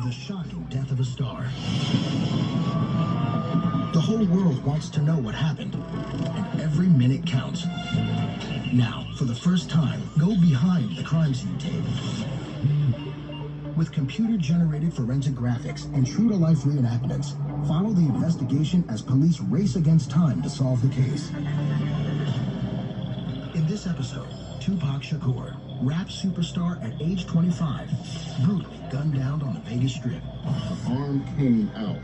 The shocking death of a star. The whole world wants to know what happened, and every minute counts. Now, for the first time, go behind the crime scene tape. With computer-generated forensic graphics and true-to-life reenactments, follow the investigation as police race against time to solve the case. In this episode, Tupac Shakur, rap superstar at age 25, brutally gunned down on the Vegas Strip. The arm came out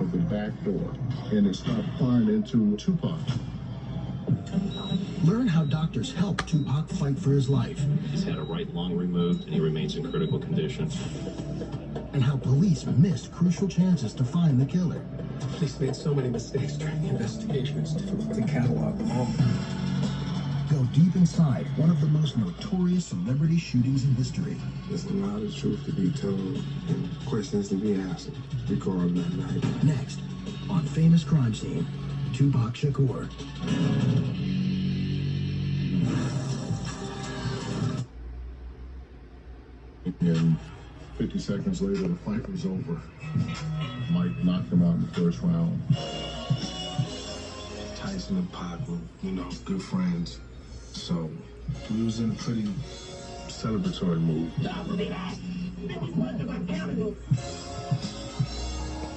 of the back door and it started firing into Tupac. Learn how doctors helped Tupac fight for his life. He's had a right lung removed and he remains in critical condition. And how police missed crucial chances to find the killer. Police made so many mistakes during the investigation. It's difficult to catalog them all. Go deep inside one of the most notorious celebrity shootings in history. There's a lot of truth to be told and questions to be answered regarding that night. Next, on Famous Crime Scene, Tupac Shakur. And 50 seconds later, the fight was over. Mike knocked him out in the first round. Tyson and Pac were, good friends. So we was in a pretty celebratory mood.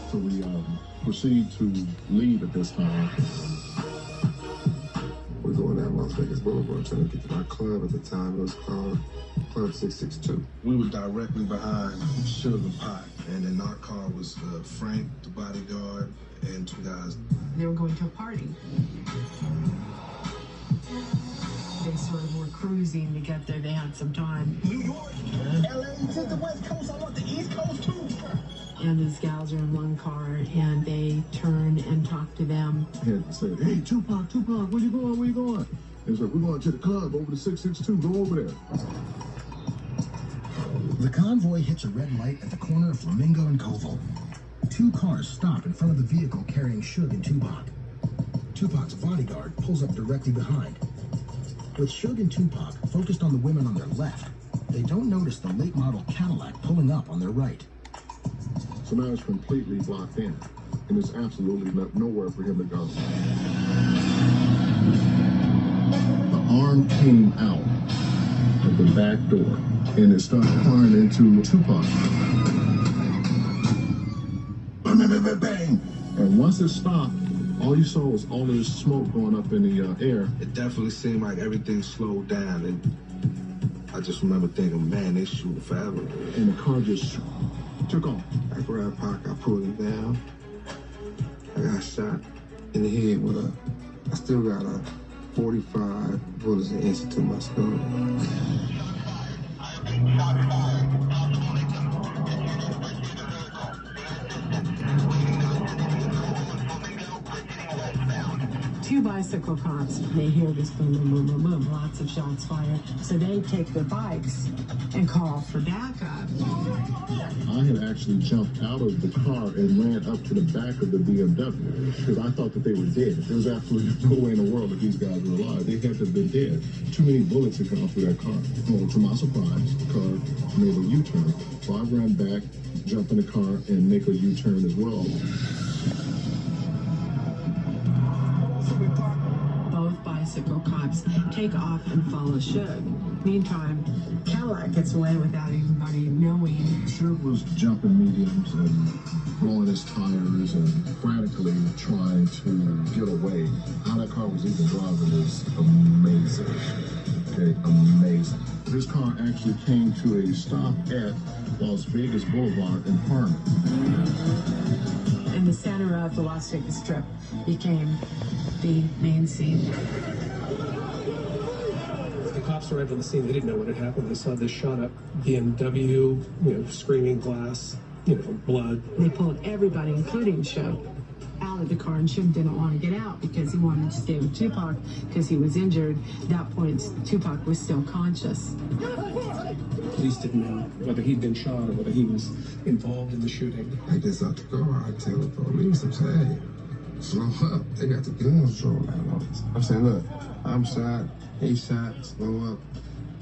So we proceed to leave at this time. We're going down Las Vegas Boulevard trying to get to our club. At the time, it was called Club 662. We were directly behind Suge and Pac, and in our car was Frank, the bodyguard, and two guys. They were going to a party. They sort of were cruising to get there. They had some time. New York, LA, to the West Coast. I want the East Coast too. And these gals are in one car, and they turn and talk to them. And said, "Hey, Tupac, where you going? Where you going?" He was like, "We're going to the club over to 662. Go over there." The convoy hits a red light at the corner of Flamingo and Koval. Two cars stop in front of the vehicle carrying Suge and Tupac. Tupac's bodyguard pulls up directly behind. With Suge and Tupac focused on the women on their left, they don't notice the late model Cadillac pulling up on their right. So now it's completely blocked in, and there's absolutely nowhere for him to go. The arm came out of the back door, and it started firing into Tupac. Bang! And once it stopped, all you saw was all this smoke going up in the air. It definitely seemed like everything slowed down, and I just remember thinking, man, they shooting forever. And the car just took off. I grabbed Pac, I pulled him down. I got shot in the head with I still got 45 bullets and inches to my skull. Two bicycle cops, they hear this boom, boom, boom, boom, boom, lots of shots fired. So they take their bikes and call for backup. I had actually jumped out of the car and ran up to the back of the BMW because I thought that they were dead. There was absolutely no way in the world that these guys were alive. They had to have been dead. Too many bullets had gone through that car. Well, to my surprise, the car made a U-turn. So I ran back, jump in the car, and make a U-turn as well. Both bicycle cops take off and follow Suge. Meantime, Cadillac gets away without anybody knowing. Suge was jumping mediums and blowing his tires and frantically trying to get away. How that car was even driving is amazing. Okay, amazing. This car actually came to a stop at Las Vegas Boulevard in Harmon. And the center of the Las Vegas Strip became the main scene. The cops arrived on the scene. They didn't know what had happened. They saw this shot up BMW, screaming glass, blood. They pulled everybody, including Suge, out of the car, and Suge didn't want to get out because he wanted to stay with Tupac because he was injured. At that point, Tupac was still conscious. Police didn't know whether he'd been shot or whether he was involved in the shooting. I just out the car, I tell the police, I'm saying, hey, slow up. They got the guns drawn out on us. I'm saying, look, I'm shot, he shot, slow up.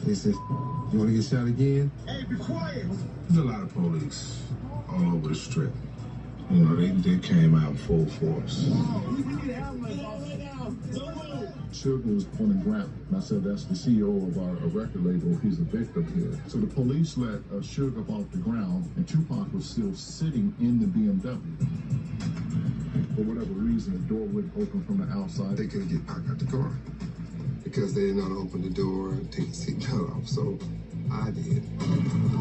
They said, "You want to get shot again?" Hey, be quiet. There's a lot of police all over the strip. You know, they came out full force. Suge was on the ground, and I said, "That's the CEO of our record label. He's a victim here." So the police let Suge up off the ground, and Tupac was still sitting in the BMW. For whatever reason, the door wouldn't open from the outside. They couldn't get Pac out the car because they didn't know how to open the door and take the seatbelt off. So I did.